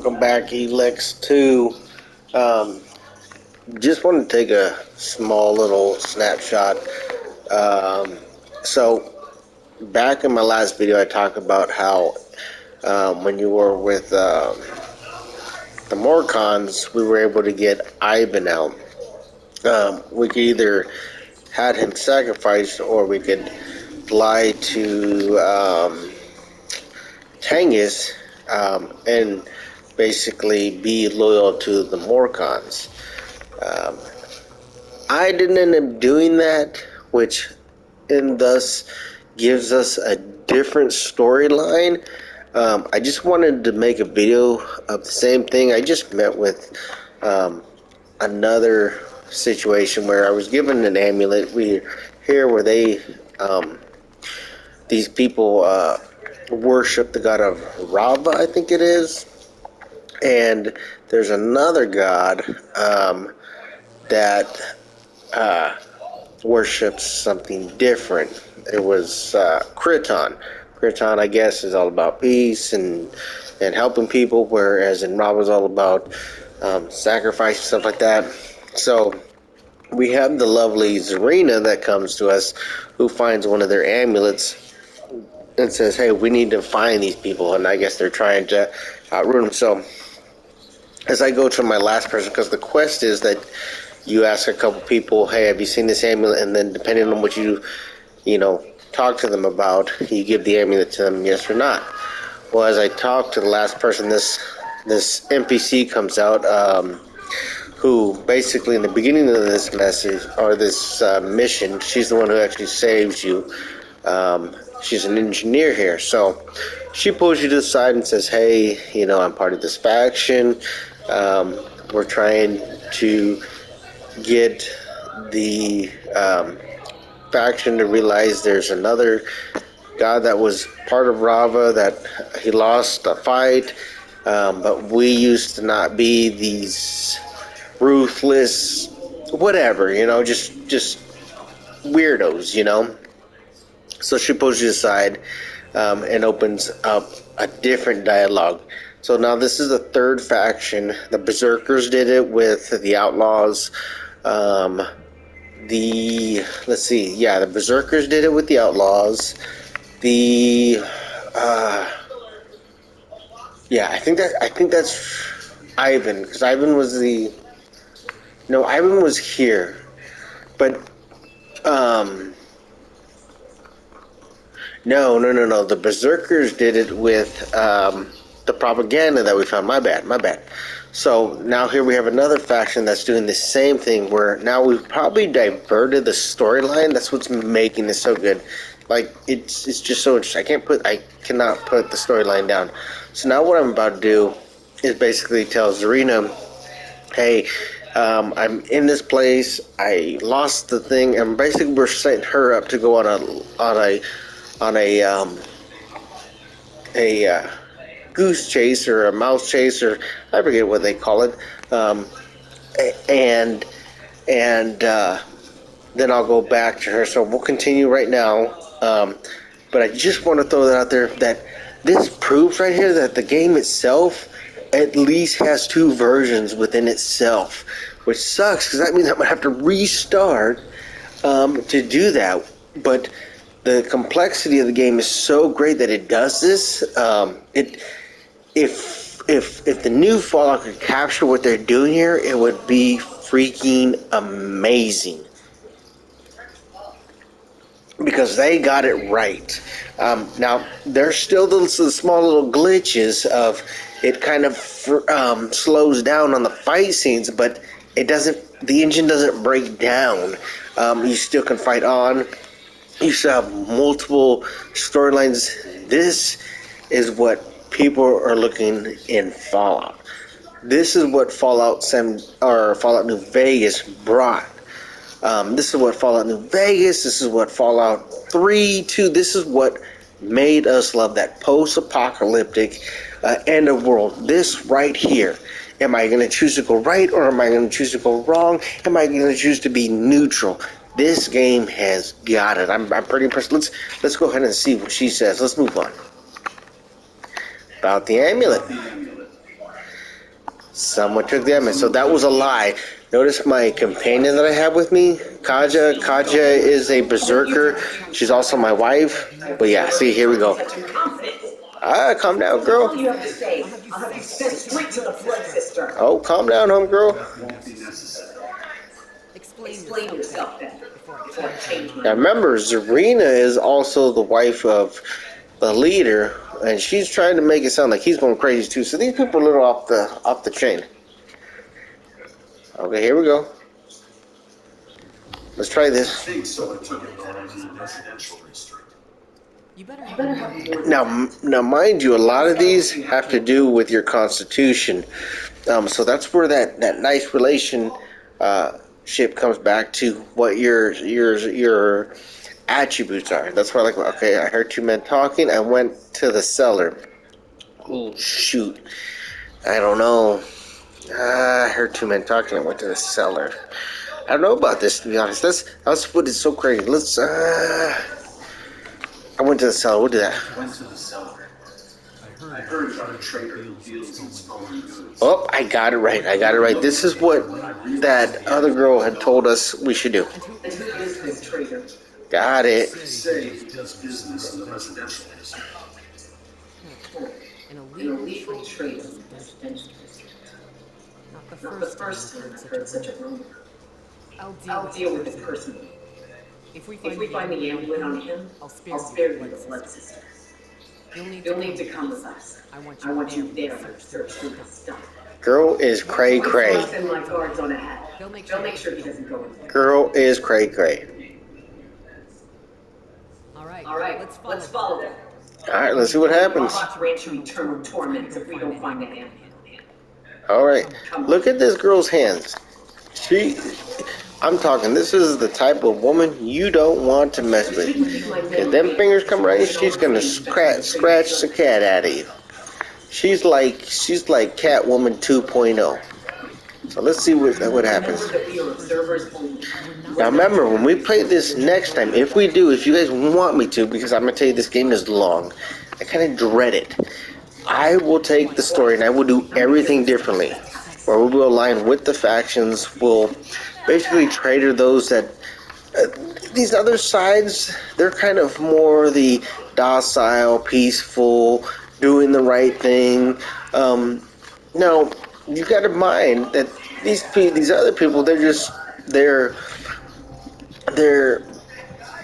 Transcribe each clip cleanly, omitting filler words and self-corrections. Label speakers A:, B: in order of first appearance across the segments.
A: Welcome back, Elex II. Um, just want to take a small little snapshot. Um, so, back in my last video, I talked about how when you were with the Morcons, we were able to get Ivan out. We could either had him sacrificed, or we could lie to Tangus and basically be loyal to the Morcons. Um, I didn't end up doing that, which and thus gives us a different storyline. I just wanted to make a video of the same thing. I just met with another situation where I was given an amulet. We here where they these people worship the god of Rava, I think it is, and there's another god that worships something different. It was Kriton. Kriton, I guess, is all about peace and helping people, whereas in Rava is all about sacrifice and stuff like that. So we have the lovely Zarina that comes to us, who finds one of their amulets and says, "Hey, we need to find these people," and I guess they're trying to outroot them. So as I go to my last person, because the quest is that you ask a couple people, "Hey, have you seen this amulet?" And then depending on what you talk to them about, you give the amulet to them, yes or not. Well, as I talk to the last person, this NPC comes out, who basically in the beginning of this message or this mission, she's the one who actually saves you. She's an engineer here, so she pulls you to the side and says, "Hey, I'm part of this faction. We're trying to get the faction to realize there's another god that was part of Rava that he lost a fight, but we used to not be these ruthless, whatever, just weirdos. So she pulls you aside and opens up a different dialogue. So now this is the third faction. The Berserkers did it with the Outlaws. The Berserkers did it with the Outlaws. I think that's Ivan, because Ivan was Ivan was here, but no. The Berserkers did it with the propaganda that we found. My bad. So now here we have another faction that's doing the same thing, where now we've probably diverted the storyline. That's what's making this so good. Like, it's just so interesting. I cannot put the storyline down. So now what I'm about to do is basically tell Zarina, "Hey, I'm in this place. I lost the thing," and basically we're setting her up to go on a goose chase or a mouse chase, or I forget what they call it, and then I'll go back to her. So we'll continue right now, but I just want to throw that out there, that this proves right here that the game itself at least has two versions within itself, which sucks, because that means I'm going to have to restart to do that. But the complexity of the game is so great that it does this. If the new Fallout could capture what they're doing here, it would be freaking amazing, because they got it right. Now, there's still the small little glitches of it kind of slows down on the fight scenes, but it doesn't. The engine doesn't break down. You still can fight on. You still have multiple storylines. This is what people are looking in Fallout. This is what Fallout New Vegas brought. This is what Fallout New Vegas, this is what Fallout 3, 2, this is what made us love that post-apocalyptic end of world. This right here. Am I going to choose to go right, or am I going to choose to go wrong? Am I going to choose to be neutral? This game has got it. I'm pretty impressed. Let's go ahead and see what she says. Let's move on. About the amulet. Someone took the evidence. So that was a lie. Notice my companion that I have with me, Kaja. Kaja is a berserker. She's also my wife. But yeah, see, here we go. Calm down, girl.
B: All you have to say. I'll have you sent straight to the flood cistern.
A: Oh, calm down, homegirl.
B: Explain yourself then, before I change my
A: Now
B: mind.
A: remember, Zarina is also the wife of the leader, and she's trying to make it sound like he's going crazy too. So these people are a little off the chain. Okay, here we go. Let's try this.
B: You better have more.
A: Now, mind you, a lot of these have to do with your constitution. So that's where that nice relationship comes back to what your attributes are. That's why, like, okay, I heard two men talking. I went to the cellar. Oh shoot, I don't know. I heard two men talking. I went to the cellar. I don't know about this, to be honest. That's what is so crazy. Let's. I went to the cellar. We'll do that.
B: I heard about a trader who deals in stolen goods.
A: Oh, I got it right. This is what that other girl had told us we should do.
B: And who is this trader?
A: Got it.
B: Say he does business in the residential district. An illegal trader in the residential district. Not the first time I've heard such a rumor. I'll deal with it personally. If we find the amulet on him, I'll spare you the blood sister. You'll need to come with us. I want you there to search through his stuff.
A: Girl is cray cray.
B: I'll send my guards on ahead. They'll make sure he doesn't go in there.
A: Girl is cray cray.
B: All right, let's follow them.
A: All right, let's see what happens.
B: Watch Rancho eternal torment if we don't find the amulet.
A: All right, look at this girl's hands. I'm talking. This is the type of woman you don't want to mess with. If them fingers come right, she's gonna scratch the cat out of you. She's like Catwoman 2.0. So let's see what happens. Now remember, when we play this next time, if you guys want me to, because I'm gonna tell you this game is long. I kind of dread it. I will take the story and I will do everything differently. Where we will align with the factions. We'll basically traitor those that these other sides, they're kind of more the docile, peaceful, doing the right thing. Now you got to mind that these other people, they're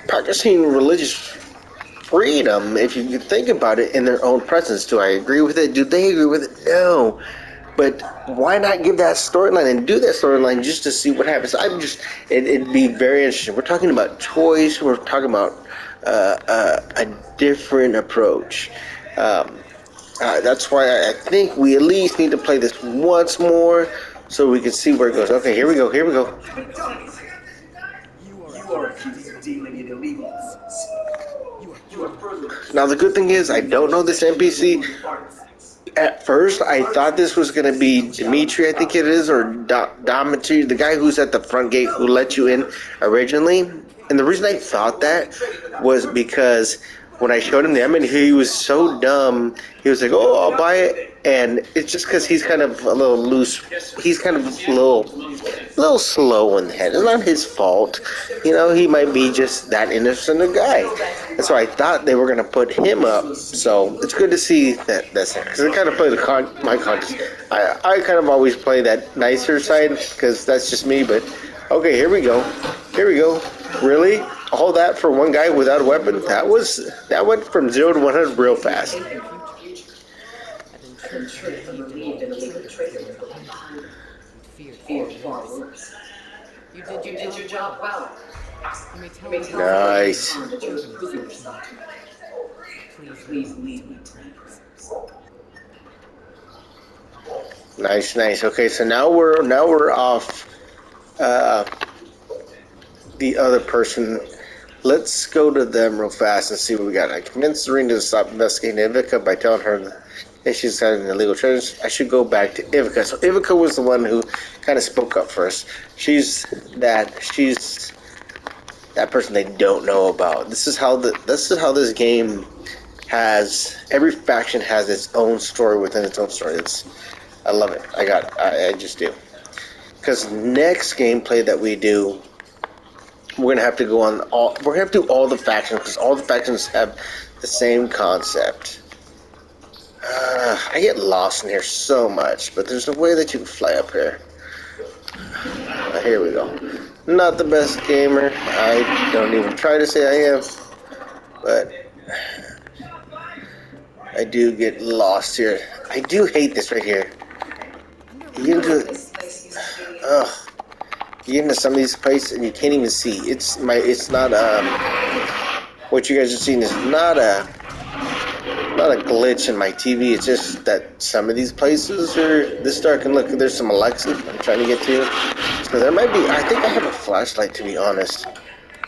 A: practicing religious freedom, if you think about it, in their own presence. Do I agree with it? Do they agree with it? No. But why not give that storyline and do that storyline just to see what happens? It'd be very interesting. We're talking about choice. We're talking about a different approach. That's why I think we at least need to play this once more so we can see where it goes. Okay, here we go.
B: You are accused of dealing in illegals. You are further.
A: Now the good thing is I don't know this NPC. At first, I thought this was going to be Dimitri, I think it is, or Dimitri, the guy who's at the front gate who let you in originally. And the reason I thought that was because when I showed him the element, he was so dumb. He was like, "Oh, I'll buy it," and it's just because he's kind of a little loose. He's kind of a little slow in the head. It's not his fault, He might be just that innocent a guy. And so I thought they were gonna put him up. So it's good to see that's there because I kind of play my conscience. I kind of always play that nicer side because that's just me. But okay, here we go. Really? All that for one guy without a weapon? That went from 0 to 100 real fast.
B: I've been tricked and believed in illegal trader was behind it. Feared far worse. You did your job well. You may tell
A: Nice.
B: Please leave me.
A: Nice. Okay, so now we're off the other person. Let's go to them real fast and see what we got. I convinced Serena to stop investigating Ivica by telling her that she's got an illegal treasure. I should go back to Ivica. So Ivica was the one who kind of spoke up first. She's that person they don't know about. This is how this game has, every faction has its own story within its own story. I love it. I just do. Because next gameplay that we do, we're gonna have to go on all. We're gonna have to do all the factions because all the factions have the same concept. I get lost in here so much, but there's a way that you can fly up here. Here we go. Not the best gamer. I don't even try to say I am, but I do get lost here. I do hate this right here. You get
B: Underwater
A: into,
B: spaces.
A: ugh, you get into some of these places and you can't even see. It's not what you guys are seeing is not a glitch in my TV. It's just that some of these places are this dark. And look, there's some Alexa I'm trying to get to. So there might be. I think I have a flashlight, to be honest.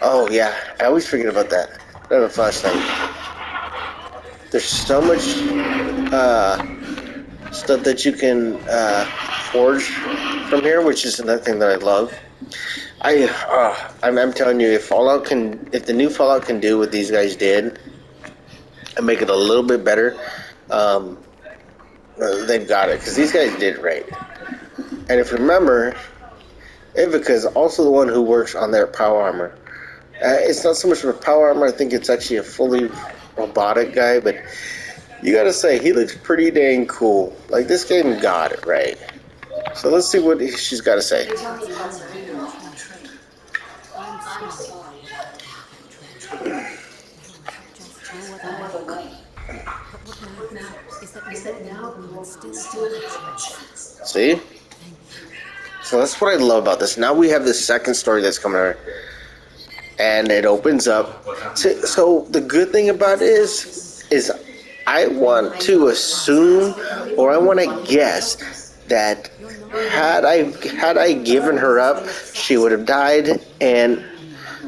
A: Oh yeah, I always forget about that. I have a flashlight. There's so much stuff that you can forge from here, which is another thing that I love. I'm telling you, if the new Fallout can do what these guys did and make it a little bit better, um, they've got it because these guys did it right. And if you remember, Ivica is also the one who works on their power armor. It's not so much of a power armor. I think it's actually a fully robotic guy, but you gotta say he looks pretty dang cool. Like this game got it right. So let's see what she's got to say.
B: They tell me it's hard to learn on train. I'm sorry about what happened with that train. There was just no other way. But what matters is that now you can still have a chance.
A: See?
B: Thank you.
A: So that's what I love about this. Now we have this second story that's coming out, and it opens up. So the good thing about it is I want to assume, or I want to guess that
B: You're not
A: had I given her up, she would have died, and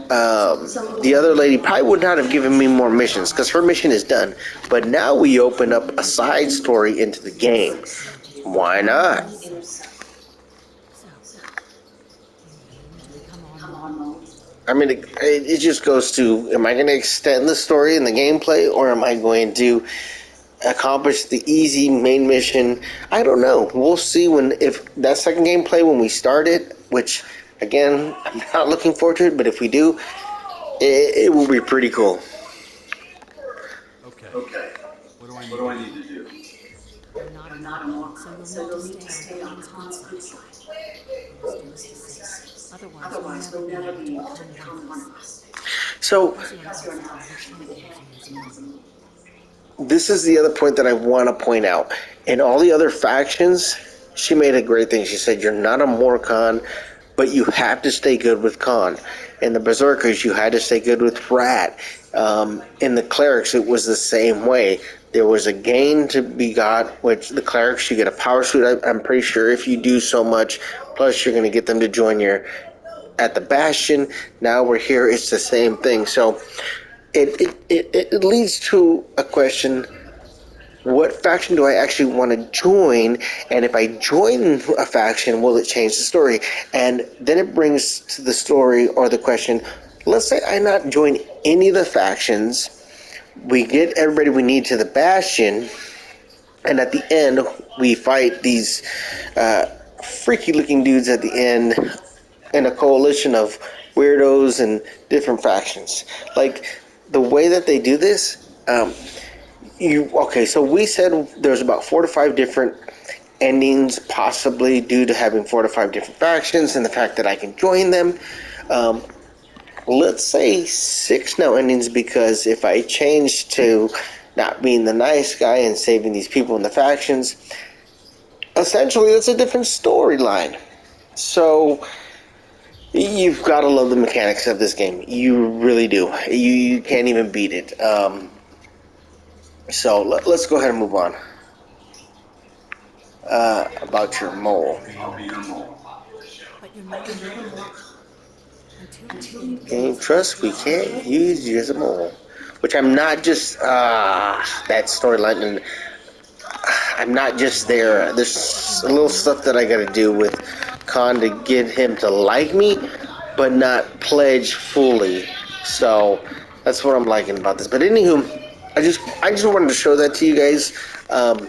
A: the other lady probably would not have given me more missions because her mission is done. But now we open up a side story into the game. Why not?
B: So, you aim to become our mom?
A: I mean, it just goes to: am I going to extend the story and the gameplay, or am I going to accomplish the easy main mission? I don't know. We'll see if that second gameplay when we start it. Which, again, I'm not looking forward to it. But if we do, it will be pretty cool.
C: Okay. What do I need to do?
B: You're not a Morgan, so you'll need to stay on Khan's good side. Always do as he says. Otherwise, you'll never be able to become one of us.
A: So
B: Because you're not, we can't use you as mom.
A: this is the other point that I want to point out. In all the other factions, she made a great thing. She said, "You're not a Morcon, but you have to stay good with Khan." In the Berserkers, you had to stay good with Rat. In the Clerics, it was the same way. There was a gain to be got, which the Clerics, you get a power suit, I'm pretty sure, if you do so much. Plus, you're going to get them to join your at the Bastion. Now we're here, it's the same thing. So it leads to a question: what faction do I actually want to join? And if I join a faction, will it change the story? And then it brings to the story or the question: let's say I not join any of the factions, we get everybody we need to the Bastion, and at the end we fight these freaky looking dudes at the end in a coalition of weirdos and different factions. Like the way that they do this, so we said there's about 4 to 5 different endings, possibly due to having 4 to 5 different factions and the fact that I can join them. Um, let's say 6 now endings, because if I change to not being the nice guy and saving these people in the factions, essentially that's a different storyline. So you've got to love the mechanics of this game. You really do. You can't even beat it. So let's go ahead and move on. About your mole.
C: I'll be your mole.
B: But you're not a Morgan. Until we create
A: Game
B: Khan's
A: trust, we
B: good
A: can't use you as a mole. Which I'm not just that storyline, and I'm not just there. There's a little stuff that I got to do with Khan to get him to like me, but not pledge fully. So that's what I'm liking about this. But anywho, I just wanted to show that to you guys. Um,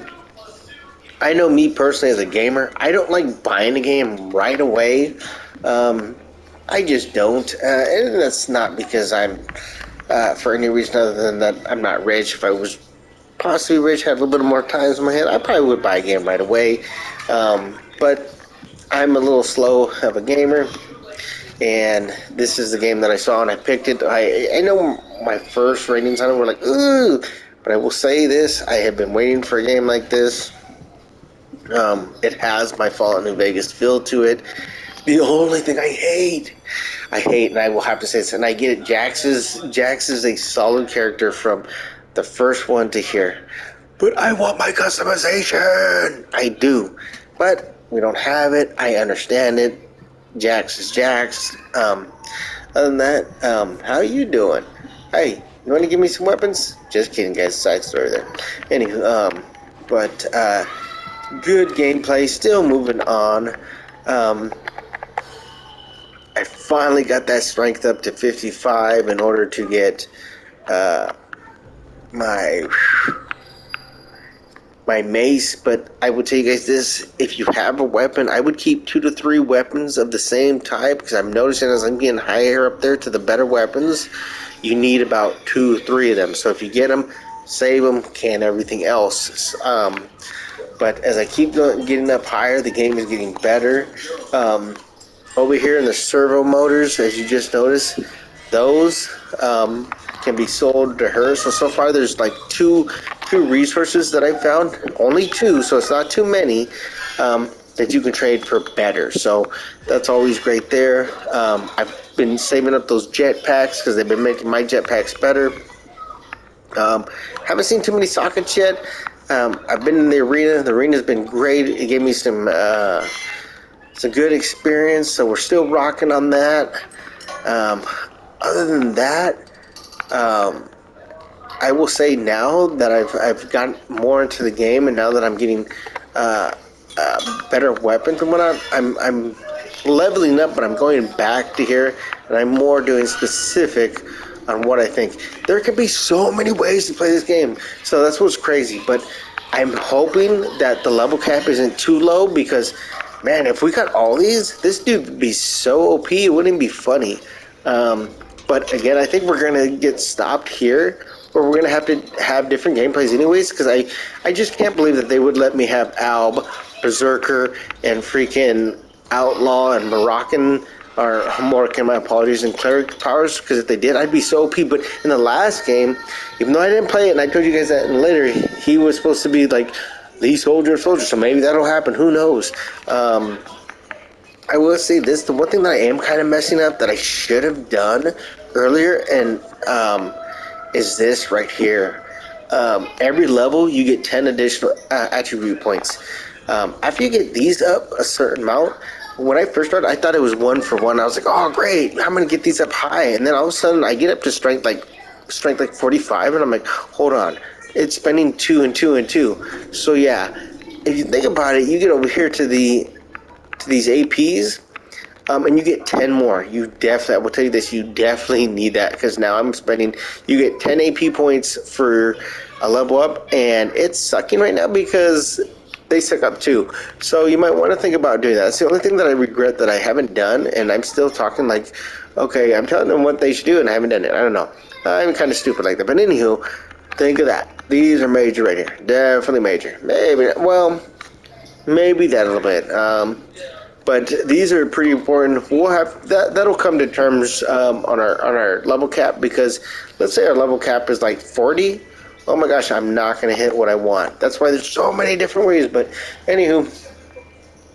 A: I know me personally as a gamer, I don't like buying a game right away. Um, I just don't, and that's not because I'm for any reason other than that I'm not rich. If I was possibly rich, had a little bit more time in my head, I probably would buy a game right away. But I'm a little slow of a gamer, and this is the game that I saw and I picked it. I know my first ratings on it were like, ooh, but I will say this: I have been waiting for a game like this. It has my Fallout New Vegas feel to it. The only thing I hate, and I will have to say this, and I get it. Jax is a solid character from the first one to here, but I want my customization. I do, but we don't have it. I understand it. Jax is Jax. Other than that, how you doing? Hey, you want to give me some weapons? Just kidding, guys. Side story there. Anywho, but good gameplay. Still moving on. Um, I finally got that strength up to 55 in order to get uh, my my mace. But I would tell you guys this: if you have a weapon, I would keep 2 to 3 weapons of the same type, because I'm noticing as I'm getting higher up there to the better weapons, you need about 2 or 3 of them. So if you get them, save them, can everything else. But as I keep getting up higher, the game is getting better. Over here in the servo motors, as you just noticed, those can be sold to her. So far there's like two resources that I found, only 2, so it's not too many, that you can trade for better. So that's always great there. I've been saving up those jetpacks because they've been making my jetpacks better. Haven't seen too many sockets yet. I've been in the arena. The arena's been great. It gave me some it's a good experience, so we're still rocking on that. Um, Other than that, um, I will say now that I've gotten more into the game, and now that I'm getting better weapons and whatnot, I'm leveling up, but I'm going back to here, and I'm more doing specific on what I think. There could be so many ways to play this game, so that's what's crazy. But I'm hoping that the level cap isn't too low, because, man, if we got all these, this dude would be so OP. It wouldn't be funny. But again, I think we're gonna get stopped here, or we're gonna have to have different gameplays anyways, because I just can't believe that they would let me have Alb, Berserker, and freaking Outlaw and Moroccan, or Moroccan, my apologies, and Cleric powers, because if they did, I'd be so OP. But in the last game, even though I didn't play it, and I told you guys that later, he was supposed to be like the soldier, so maybe that'll happen. Who knows? I will say this: the one thing that I am kind of messing up that I should have done earlier, and is this right here. Every level, you get 10 additional attribute points. After you get these up a certain amount, when I first started, I thought it was 1 for 1. I was like, oh, great, I'm going to get these up high. And then all of a sudden, I get up to strength like 45, and I'm like, hold on. It's spending 2 and 2 and 2. So, yeah, if you think about it, you get over here to these APs, and you get 10 more. You definitely, I will tell you this, you definitely need that, because now I'm spending, you get 10 AP points for a level up, and it's sucking right now because they suck up too. So you might want to think about doing that. That's the only thing that I regret that I haven't done, and I'm still talking like, okay, I'm telling them what they should do, and I haven't done it. I don't know. I'm kind of stupid like that. But anywho, think of that. These are major right here. Definitely major. Maybe that a little bit. But these are pretty important. We'll have that'll come to terms on our level cap, because let's say our level cap is like 40. Oh my gosh, I'm not gonna hit what I want. That's why there's so many different ways. But anywho,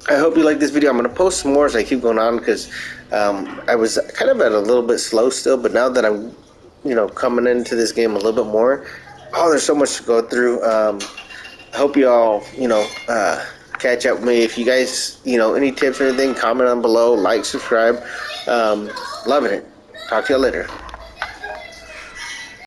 A: I hope you like this video. I'm gonna post some more as I keep going on, because I was kind of at a little bit slow still, but now that I'm coming into this game a little bit more, oh, there's so much to go through. I hope you all, catch up with me. If you guys, any tips or anything, comment on below, like, subscribe. Loving it. Talk to you later.